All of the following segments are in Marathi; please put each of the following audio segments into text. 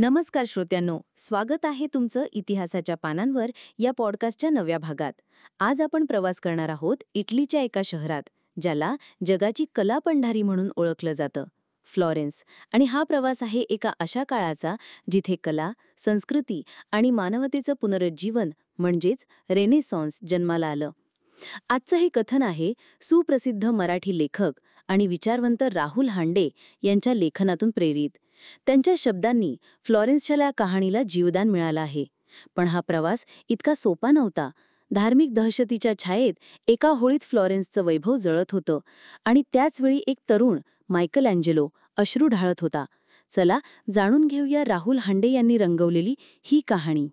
नमस्कार श्रोत्यांनो, स्वागत आहे तुमचं इतिहासाच्या पानांवर या पॉडकास्टच्या नव्या भागात. आज आपण प्रवास करणार आहोत इटलीच्या एका शहरात, ज्याला जगाची कला पंढारी म्हणून ओळखलं जातं, फ्लॉरेन्स. आणि हा प्रवास आहे एका अशा काळाचा जिथे कला, संस्कृती आणि मानवतेचं पुनरुज्जीवन म्हणजेच रेनेसॉन्स जन्माला आलं. आजचं हे कथन आहे सुप्रसिद्ध मराठी लेखक आणि विचारवंत राहुल हांडे यांच्या लेखनातून प्रेरित. त्यांच्या शब्दांनी फ्लॉरेन्सच्या कहाणीला जीवदान मिळालं आहे. पण हा प्रवास इतका सोपा नव्हता. धार्मिक दहशतीच्या छायेत एका होळीत फ्लॉरेन्सचं वैभव जळत होतं आणि त्याचवेळी एक तरुण मायकल अँजेलो अश्रू ढाळत होता. चला जाणून घेऊया राहुल हांडे यांनी रंगवलेली ही कहाणी.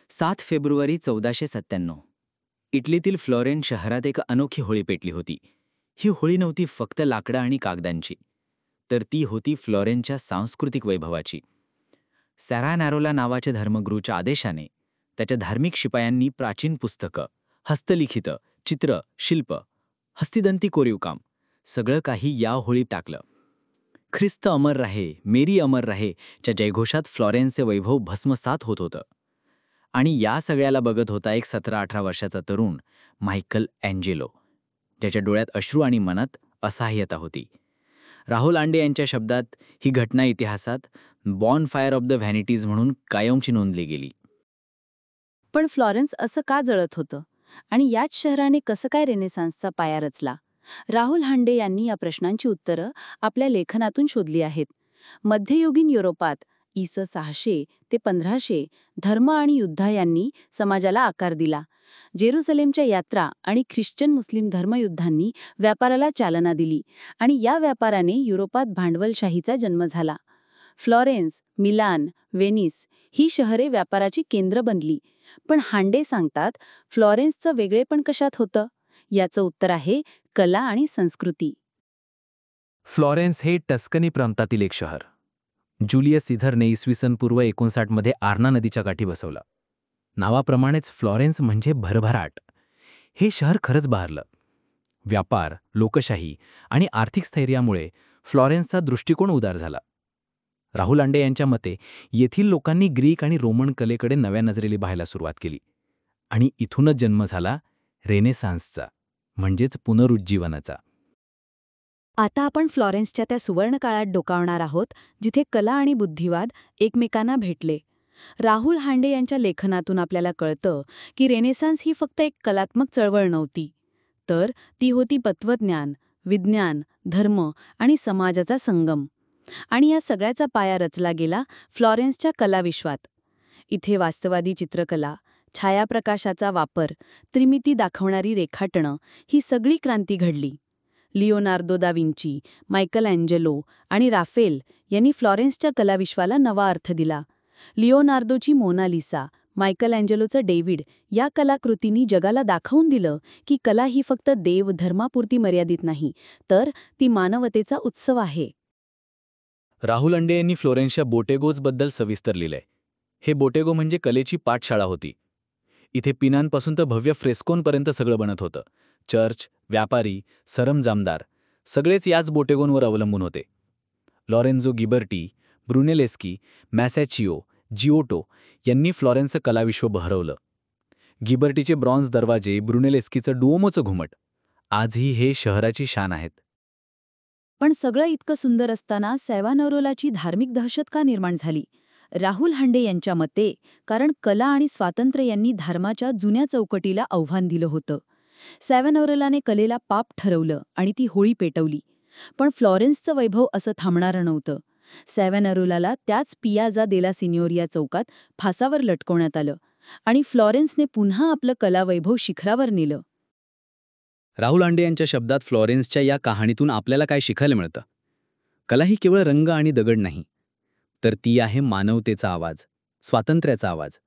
7 फेब्रुवारी 1497 इटलीतील फ्लॉरेन्स शहरात एक अनोखी होळी पेटली होती. ही होळी नव्हती फक्त लाकडं आणि कागदांची, तर ती होती फ्लॉरेन्सच्या सांस्कृतिक वैभवाची. सॅरानारोला नावाच्या धर्मगुरूच्या आदेशाने त्याच्या धार्मिक शिपायांनी प्राचीन पुस्तकं, हस्तलिखितं, चित्र, शिल्प, हस्तिदंती कोरीवकाम सगळं काही या होळीत टाकलं. ख्रिस्त अमर राहे, मेरी अमर राहे च्या जयघोषात फ्लॉरेन्सचे वैभव भस्मसात होत होतं. आणि या सगळ्याला बघत होता एक 17-18 वर्षाचा तरुण मायकल अँजेलो, ज्याच्या डोळ्यात अश्रू आणि मनात असहाय्यता होती. राहुल हांडे यांच्या शब्दात ही घटना इतिहासात बॉर्न फायर ऑफ द व्हॅनिटीज म्हणून कायमची नोंदली गेली. पण फ्लॉरेन्स असं का जळत होतं आणि याच शहराने कसं काय रेनेसान्सचा पाया रचला? राहुल हांडे यांनी या प्रश्नांची उत्तरं आपल्या लेखनातून शोधली आहेत. मध्ययुगीन युरोपात इ.स. 600 ते 1500 धर्म आणि युद्ध यांनी समाजाला आकार दिला. जेरुसलेमच्या यात्रा आणि ख्रिश्चन मुस्लिम धर्मयुद्धांनी व्यापाराला चालना दिली आणि या व्यापाराने युरोपात भांडवलशाहीचा जन्म झाला. फ्लॉरेन्स, मिलान, वेनिस ही शहरे व्यापाराची केंद्र बनली. पण हांडे सांगतात फ्लॉरेन्सचं वेगळेपण कशात होतं? याचं उत्तर आहे कला आणि संस्कृती. फ्लॉरेन्स हे टस्कनी प्रांतातील एक शहर. ज्युलियस सीझरने इसवी पूर्व 59 मध्ये आर्ना नदीच्या काठी बसवलं. नावाप्रमाणेच फ्लॉरेन्स म्हणजे भरभराट. हे शहर खरंच बहरलं. व्यापार, लोकशाही आणि आर्थिक स्थैर्यामुळे फ्लॉरेन्सचा दृष्टिकोन उदार झाला. राहुल हांडे यांच्या मते येथील लोकांनी ग्रीक आणि रोमन कलेकडे नव्या नजरेने पाहायला सुरुवात केली आणि इथूनच जन्म झाला रेनेसान्सचा, म्हणजेच पुनरुज्जीवनाचा. आता आपण फ्लॉरेन्सच्या त्या सुवर्ण काळात डोकावणार आहोत, जिथे कला आणि बुद्धिवाद एकमेकांना भेटले. राहुल हांडे यांच्या लेखनातून आपल्याला कळतं की रेनेसान्स ही फक्त एक कलात्मक चळवळ नव्हती, तर ती होती तत्त्वज्ञान, विज्ञान, धर्म आणि समाजाचा संगम. आणि या सगळ्याचा पाया रचला गेला फ्लॉरेन्सच्या कलाविश्वात. इथे वास्तवादी चित्रकला, छायाप्रकाशाचा वापर, त्रिमिती दाखवणारी रेखाटणं ही सगळी क्रांती घडली. Leonardo da Vinci, Michael Angelo आणि राफेल यांनी फ्लॉरेन्सच्या कलाविश्वाला नवा अर्थ दिला. लिओनार्दोची मोनालिसा, मायकल अँजेलोचं डेव्हिड या कलाकृतींनी जगाला दाखवून दिलं की कला ही फक्त देव धर्मापुरती मर्यादित नाही, तर ती मानवतेचा उत्सव आहे. राहुल हांडे यांनी फ्लोरेन्सच्या बोटेगोजबद्दल सविस्तर लिहिलंय. हे बोटेगो म्हणजे कलेची पाठशाळा होती. इथे पिनांपासून तर भव्य फ्रेस्कोंपर्यंत सगळं बनत होतं. चर्च, व्यापारी, सरंजामदार सगळेच याच बोटेगोंवर अवलंबून होते. लॉरेन्झो गिबर्टी, ब्रुनेलेस्की, मॅसॅचिओ, जिओटो यांनी फ्लॉरेन्सचं कलाविश्व बहरवलं. गिबर्टीचे ब्रॉन्झ दरवाजे, ब्रुनेलेस्कीचं डुओमोचं घुमट आजही हे शहराची शान आहेत. पण सगळं इतकं सुंदर असताना सॅवानारोलाची धार्मिक दहशत का निर्माण झाली? राहुल हांडे यांच्या मते कारण कला आणि स्वातंत्र्य यांनी धर्माच्या जुन्या चौकटीला आव्हान दिलं होतं. सॅवानारोलाने कलेला पाप ठरवलं आणि ती होळी पेटवली. पण फ्लॉरेन्सचं वैभव असं थांबणारं नव्हतं. सॅवानारोलाला त्याच पियाझा देला सिग्नोरिया चौकात फासावर लटकवण्यात आलं आणि फ्लॉरेन्सने पुन्हा आपलं कलावैभव शिखरावर नेलं. राहुल हांडे यांच्या शब्दात फ्लॉरेन्सच्या या कहाणीतून आपल्याला काय शिकायला मिळतं? कला ही केवळ रंग आणि दगड नाही, तर ती आहे मानवतेचा आवाज, स्वातंत्र्याचा आवाज.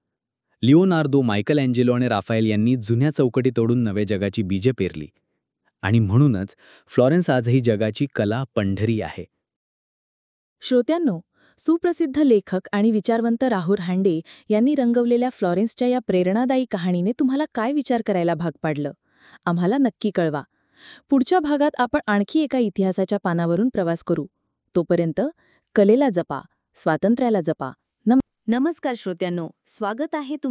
लिओनार्दो, मायकल अँजेलो आणि राफाएल यांनी जुन्या चौकटी तोडून नव्या जगाची बीजे पेरली. आणि म्हणूनच फ्लॉरेन्स आजही जगाची कला पंढरी आहे. श्रोत्यांनो, सुप्रसिद्ध लेखक आणि विचारवंत राहुल हांडे यांनी रंगवलेल्या फ्लॉरेन्सच्या या प्रेरणादायी कहाणीने तुम्हाला काय विचार करायला भाग पाडलं? आम्हाला नक्की कळवा. पुढच्या भागात आपण आणखी एका इतिहासाच्या पानावरून प्रवास करू. तोपर्यंत कलेला जपा, स्वातंत्र्याला जपा. नमस्कार श्रोत्यांनो, स्वागत आहे तुमचं